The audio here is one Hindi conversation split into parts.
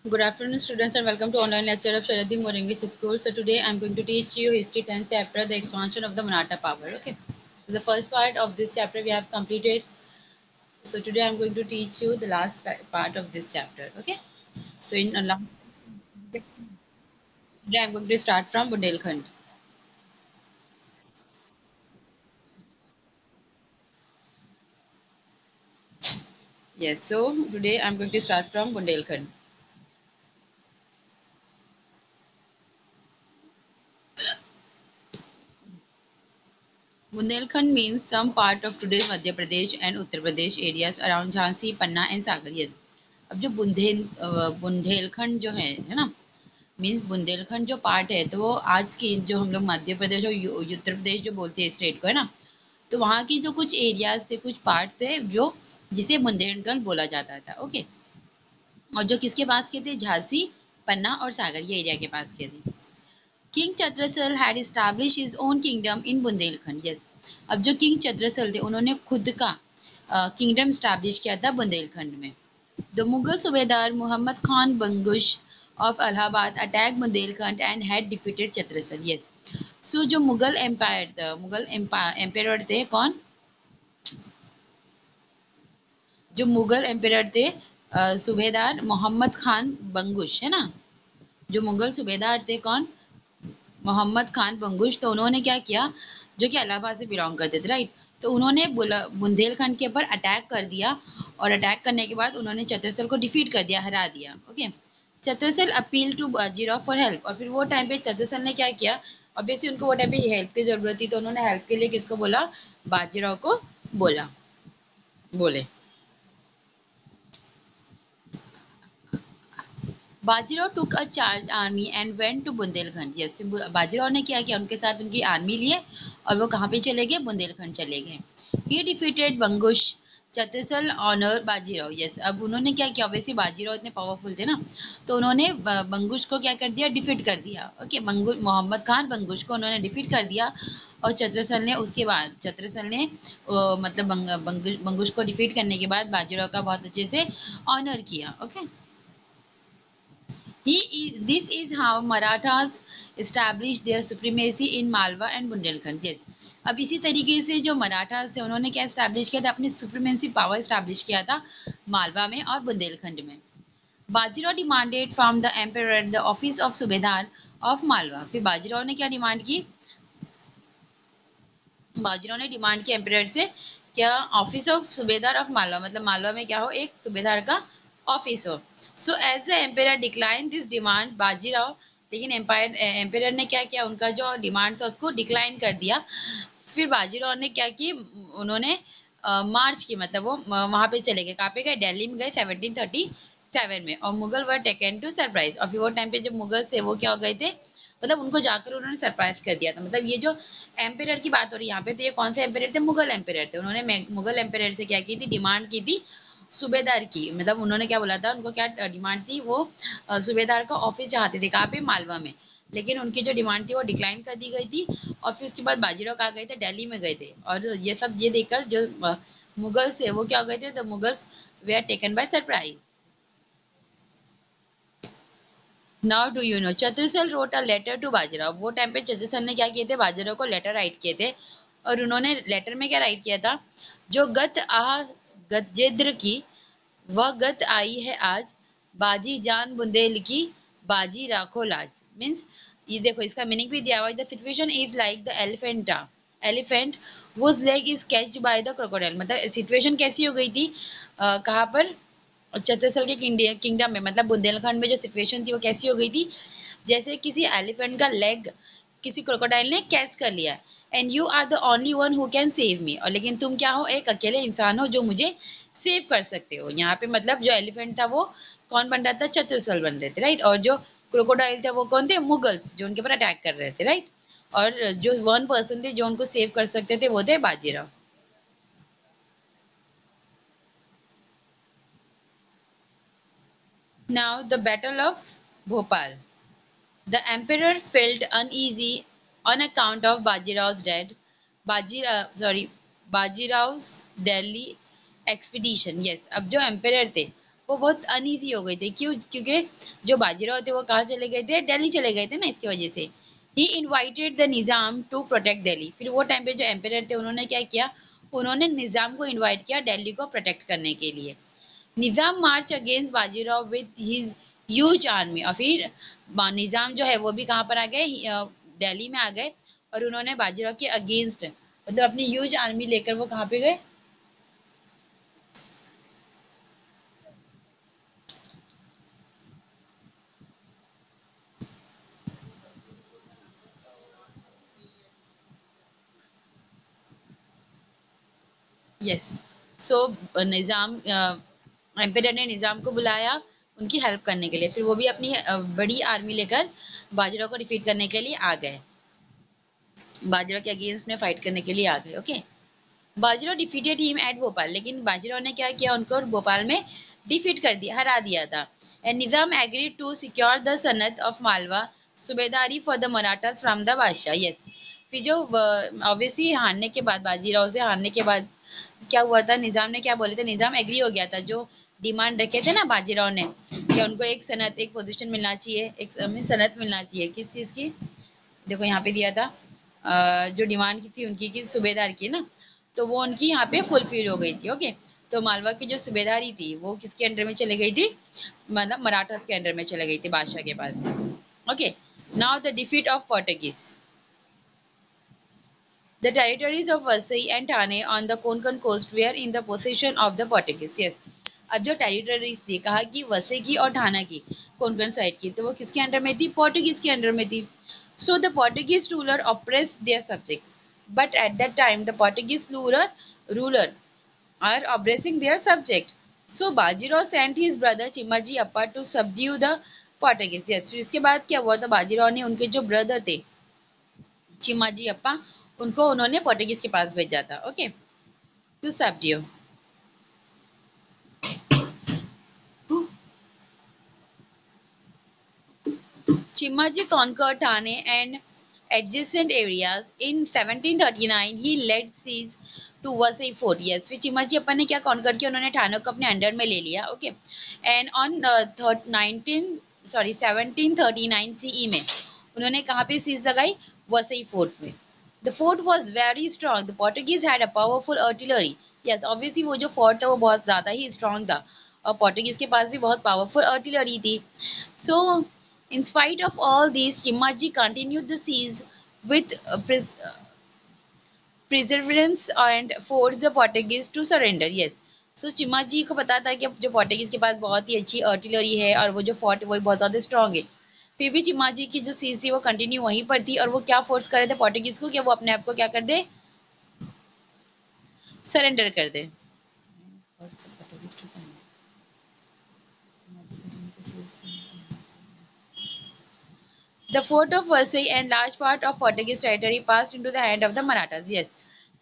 Good afternoon, students, and welcome to online lecture of Sharadi More English School. So today I'm going to teach you History 10th chapter, the expansion of the Maratha power. Okay. So the first part of this chapter we have completed. So today I'm going to teach you the last part of this chapter. Okay. So in last today I'm going to start from Bundelkhand. Yes. So today I'm going to start from Bundelkhand. Bundelkhand means some part of today's Madhya Pradesh and Uttar Pradesh areas around Jhansi, Panna and Sagar. Yes. अब जो बुंदेलखंड जो है ना, मीन्स बुंदेलखंड जो पार्ट है तो वो आज की जो हम लोग मध्य प्रदेश और उत्तर प्रदेश जो बोलते हैं स्टेट को, है ना, तो वहाँ की जो कुछ एरियाज थे, कुछ पार्ट थे जो जिसे बुंदेलखंड बोला जाता था। ओके। और जो किसके पास के थे? झांसी, पन्ना और सागर, ये एरिया के पास के थे। King Chandrasen had establish his own kingdom in Bundelkhand. Yes. अब जो किंग चंद्रसेन थे उन्होंने खुद का किंगडम स्टैब्लिश किया था बुंदेलखंड में। The Mughal Subedar Muhammad Khan Bangush of Allahabad attacked Bundelkhand and had defeated Chhatrasal. Yes. So जो मुगल एम्पायर था, मुगल एम्पायर थे कौन? जो मुगल एम्पायर थे सूबेदार मोहम्मद खान बंगुश, है ना। जो मुगल सूबेदार थे कौन? मोहम्मद खान बंगुश। तो उन्होंने क्या किया, जो कि इलाहाबाद से बिलोंग करते थे, राइट। तो उन्होंने बुंदेलखंड के ऊपर अटैक कर दिया और अटैक करने के बाद उन्होंने चतुर्सल को डिफीट कर दिया, हरा दिया। Okay. Chhatrasal appeal to Bajirao for help. और फिर वो टाइम पे चतुर्सल ने क्या किया, ऑब्वियसली उनको वो टाइम पे हेल्प की जरूरत थी, तो उन्होंने हेल्प के लिए किसको बोला? बाजीराव को बोला, बोले। Bajirao took a charge army and went to Bundelkhand. Yes. Bajirao ने क्या किया, उनके साथ उनकी आर्मी लिए और वो कहाँ पे चले गए? बुंदेलखंड चले गए। He defeated Bangash Chhatrasal honour Bajirao. Yes. अब उन्होंने क्या किया, वैसे बाजीराव इतने पावरफुल थे ना, तो उन्होंने बंगुश को क्या कर दिया? डिफीट कर दिया। ओके। मोहम्मद खान बंगुश को उन्होंने डिफीट कर दिया और चतुर्सल ने उसके बाद चतुर्सल ने मतलब बंगुश को डिफीट करने के बाद बाजीराव का बहुत अच्छे से ऑनर किया। Okay. This is how Marathas established their supremacy in Malwa and Bundelkhand. Yes. अब इसी तरीके से जो मराठास थे उन्होंने क्या एस्टैब्लिश किया था? अपनी सुप्रीमेसी पावर एस्टैब्लिश किया था मालवा में और बुंदेलखंड में। Bajirao demanded from the emperor the office of सूबेदार ऑफ मालवा। फिर बाजीराव ने क्या डिमांड की? बाजीराव ने डिमांड की एम्परर से, क्या? ऑफिस ऑफ सूबेदार ऑफ मालवा, मतलब मालवा में क्या हो? एक सूबेदार का ऑफिस हो। So as the emperor decline this demand Bajirao, लेकिन एम्परर ने क्या किया? उनका जो डिमांड था उसको डिक्लाइन कर दिया। फिर बाजीराव ने क्या की? उन्होंने मार्च की, मतलब वो वहां पे चले गए। कहाँ पे गए? दिल्ली में गए 1737 में। और Mughal were taken to surprise. और फिर वो टाइम पे जो मुगल से वो क्या हो गए थे, मतलब उनको जाकर उन्होंने सरप्राइज कर दिया था। मतलब ये जो एम्पेरर की बात हो रही है यहाँ पे, तो ये कौन से एम्पेरर थे? मुगल एम्पेरर थे। उन्होंने मुगल एम्पेरर से क्या की थी? डिमांड की थी सूबेदार की। मतलब उन्होंने क्या बोला था, उनको क्या डिमांड थी? वो सूबेदार का ऑफिस चाहते थे। कहाँ पे? मालवा में। लेकिन उनकी जो डिमांड थी वो डिक्लाइन कर दी गई थी। और फिर उसके बाद बाजीराव कहाँ गए थे? दिल्ली में गए थे। और ये सब ये देखकर जो मुगल्स है वो क्या हो गए थे? The Mughals they are taken by surprise. Now do you know Chhatrasal wrote a letter to Bajirao. वो टाइम पे चतुर्सेल ने क्या किए थे? बाजीराव को लेटर राइट किए थे। और उन्होंने लेटर में क्या राइट किया था? जो गत आ गजेद्र की, वह गत आई है आज, बाजी जान बुंदेल की, बाजी राखो लाज। मीन्स ये देखो, इसका मीनिंग भी दिया हुआ है। The situation is like the elephant whose leg is catched by the crocodile। मतलब सिचुएशन कैसी हो गई थी? कहाँ पर? छत्तीसगढ़ के किंगडम में, मतलब बुंदेलखंड में जो सिचुएशन थी वो कैसी हो गई थी? जैसे किसी एलिफेंट का लेग किसी क्रोकोडाइल ने कैच कर लिया, and you are the only one who can save me. और लेकिन तुम क्या हो? एक अकेले इंसान हो जो मुझे सेव कर सकते हो। यहाँ पे मतलब जो एलिफेंट था वो कौन बन रहा था? छत्तीसगढ़ बन रहे थे, राइट। और जो क्रोकोडाइल थे वो कौन थे? मुगल्स, जो उनके ऊपर अटैक कर रहे थे, राइट। और जो वन पर्सन थे जो उनको सेव कर सकते थे वो थे Bajirao. Now the battle of Bhopal. The emperor felt uneasy on account of Bajirav's death. Bajirav's Delhi expedition. Yes, अब जो emperor थे वो बहुत अनईजी हो गई थी। क्यों? क्योंकि जो बाजीराव थे वो कहाँ चले गए थे, दिल्ली चले गए थे ना, इसकी वजह से। He invited the Nizam to protect Delhi. फिर वो टाइम पे जो एम्परर थे उन्होंने क्या किया, उन्होंने निज़ाम को इन्वाइट किया दिल्ली को प्रोटेक्ट करने के लिए। Nizam march against Bajirao with his huge army. और फिर निज़ाम जो है वो भी कहाँ पर आ गए, दिल्ली में आ गए, और उन्होंने बाजीराव के अगेंस्ट मतलब अपनी ह्यूज आर्मी लेकर वो कहाँ पे गए। यस। सो निज़ाम एम्परर ने निज़ाम को बुलाया उनकी हेल्प करने के लिए। फिर वो भी अपनी बड़ी आर्मी लेकर बाजीराव को डिफीट करने के लिए आ गए, बाजीराव के अगेंस्ट में फाइट करने के लिए आ गए। Okay. Bajirao defeated him at Bhopal. लेकिन बाजीराव ने क्या किया, उनको भोपाल में डिफीट कर दिया, हरा दिया था। And Nizam agreed to secure the sanad of Malwa subedari for the Maratha from the Badshah. Yes. फिर जो ऑब्वियसली हारने के बाद, बाजीराव से हारने के बाद क्या हुआ था, निज़ाम ने क्या बोले थे, निज़ाम एग्री हो गया था। जो डिमांड रखे थे ना बाजीराव ने कि उनको एक सनत, एक पोजीशन मिलना चाहिए, एक सनत मिलना चाहिए, किस चीज़ की, देखो यहाँ पे दिया था, जो डिमांड की थी उनकी कि सूबेदार की ना, तो वो उनकी यहाँ पे फुलफिल हो गई थी। ओके। तो मालवा की जो सूबेदारी थी वो किसके अंडर में चली गई थी, मतलब मराठास के अंडर में चली गई थी, बादशाह के पास। Okay. Now the defeat of Portuguese. The territories of Vasai and Thane on the Konkan coast were in the possession of the Portuguese. Yes. अब जो टेरिटरीज थी, कहा कि वसई की और ठाना की, कोंकण साइड की, तो वो किसके अंडर में थी, पोर्टुगीज के अंडर में थी। So the Portuguese ruler oppress their subject, but at that time the Portuguese ruler are oppressing their subject. So Bajirao sent his brother Chimaji Appa to subdue the Portuguese. Yes, फिर इसके बाद क्या हुआ था, बाजीराव ने उनके जो ब्रदर थे चिमाजी अप्पा, उनको उन्होंने पोर्टुगीज के पास भेजा था। Okay. To subdue. Chimaji conquered Thane and adjacent areas. In 1739, he led siege to Vasai Fort. Yes, फिर चिमाजी अप्पा ने क्या कॉन्कर किया, उन्होंने ठाणे को अपने अंडर में ले लिया। ओके। एंड ऑन 1739 सीई में उन्होंने कहाँ पे सीज लगाई, वसई फोर्ट में। The fort was very strong. The Portuguese had a powerful artillery. Yes, obviously वो जो फोर्ट था वो बहुत ज़्यादा ही स्ट्रॉन्ग था, और पोर्टुगीज के पास भी बहुत पावरफुल आर्टिलरी थी। सो in spite of all these, Chimaji continued the siege with perseverance and forced the Portuguese to surrender. Yes. So Chimaji को पता था कि जो पोर्टुगीज के पास बहुत ही अच्छी आर्टिलरी है और वो जो फोर्ट है वो बहुत ज़्यादा स्ट्रॉन्ग है। फिर भी चिमाजी की जो सीज थी वो कंटिन्यू वहीं पर थी, और वो क्या फोर्स कर रहे थे पोर्टुगीज को कि वो अपने आप को क्या कर दे, सरेंडर कर दे। The fort of Vasai and large part of Portuguese territory passed into the hand of the Marathas. Yes.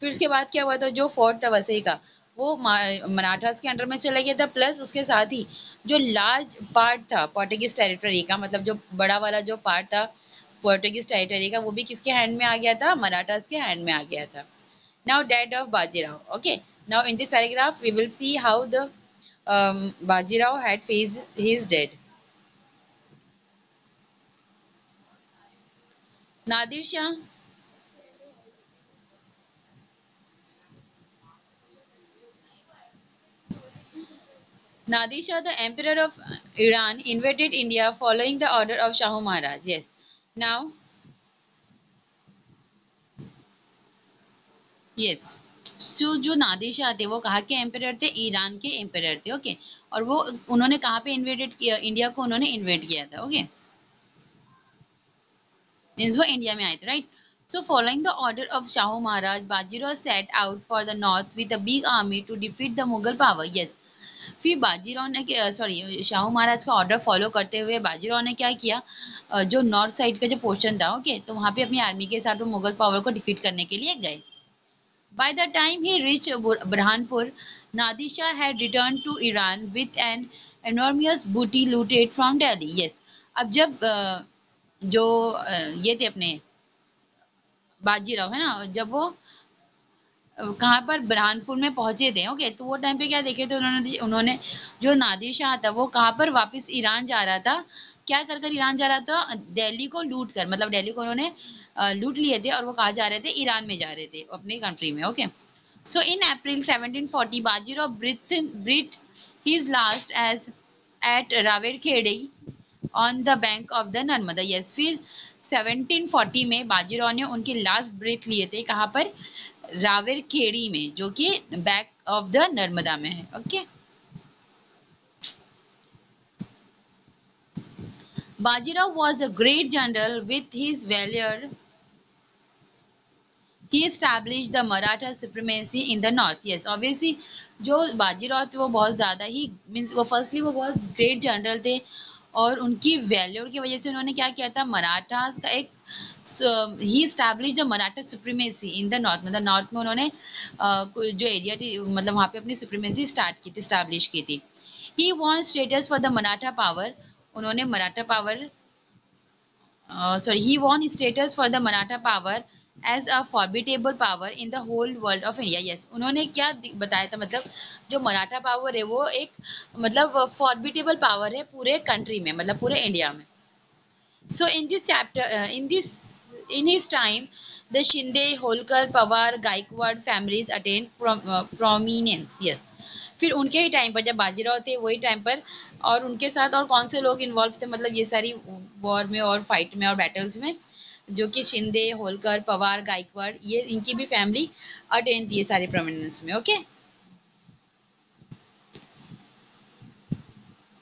फिर उसके बाद क्या हुआ था, जो फोर्ट था वसई का वो मराठास के अंडर में चला गया था, प्लस उसके साथ ही जो लार्ज पार्ट था पोर्टुगीज टेरिटरी का, मतलब जो बड़ा वाला जो पार्ट था पोर्टुगीज टेरिटरी का, वो भी किसके हैंड में आ गया था, मराठास के हैंड में आ गया था। Now death of Bajirao. Okay. Now in this paragraph we will see how the Bajirao had faced his death. Nadir Shah. Nadir Shah, the emperor of Iran, invaded India following the order of Shahu Maharaj. Yes. Now, yes. So जो नादिर शाह थे वो कहाँ के एम्परर थे, ईरान के एम्परर थे। ओके। और वो उन्होंने कहाँ पे इन्वेडेड किया, इंडिया को उन्होंने इन्वेड किया था। ओके। मीन्स वो इंडिया में आए थे, right. So following the order of Shahu Maharaj, Bajirao set out for the north with a big army to defeat the Mughal power. Yes. फिर बाजीराव ने सॉरी शाहू महाराज का ऑर्डर फॉलो करते हुए बाजीराव ने क्या किया, जो नॉर्थ साइड का जो पोर्शन था, ओके, तो वहाँ पे अपनी आर्मी के साथ वो मुगल पावर को डिफीट करने के लिए गए। By the time he reach Burhanpur, Nadir Shah had return to Iran with an enormous booty looted from Delhi. Yes. अब जब जो ये थे अपने बाजीराव है ना, जब वो कहाँ पर बुरहानपुर में पहुंचे थे। ओके, तो वो टाइम पे क्या देखे थे उन्होंने उन्होंने जो नादिर शाह था वो कहाँ पर वापस ईरान जा रहा था। क्या कर कर ईरान जा रहा था? दिल्ली को लूट कर, मतलब दिल्ली को उन्होंने लूट लिए थे और वो कहाँ जा रहे थे? ईरान में जा रहे थे, अपनी कंट्री में। Okay, so in April 1740 Bajirao breathed his last as at Rawalkhedi on the bank of the Narmada. Yes, फिर 1740 में बाजीराव ने उनके लास्ट ब्रेथ लिए थे। कहाँ पर? रावेरखेड़ी में, जो कि बैक ऑफ द नर्मदा में है। Okay, Bajirao was a great general with his valor he established the Maratha supremacy in the north। yes, obviously जो बाजीराव थे वो बहुत ज़्यादा ही मीन्स वो फर्स्टली वो बहुत ग्रेट जनरल थे और उनकी वैल्यूर की वजह से उन्होंने क्या किया था? मराठास का एक he establish the Maratha supremacy in the north, मतलब नॉर्थ में उन्होंने जो एरिया थी मतलब वहाँ पे अपनी सुप्रीमेसी स्टार्ट की थी, स्टैब्लिश की थी। He won status for the Maratha power, उन्होंने Maratha power he won status for the Maratha power as a formidable power in the whole world of India। yes, उन्होंने क्या बताया था? मतलब जो मराठा पावर है वो एक मतलब फॉर्बिटेबल पावर है पूरे कंट्री में, मतलब पूरे इंडिया में। So in this chapter, in his time, the Shinde, Holkar, Pawar, Gaikwad families attained prominence। yes, फिर उनके ही टाइम पर जब बाजीराव थे वही टाइम पर और उनके साथ और कौन से लोग इन्वॉल्व थे, मतलब ये सारी वॉर में और फाइट में और बैटल्स में, जो कि शिंदे, होलकर, पवार, गायकवाड़, ये इनकी भी फैमिली अटेन थी ये सारे प्रोमिनेंस में। ओके,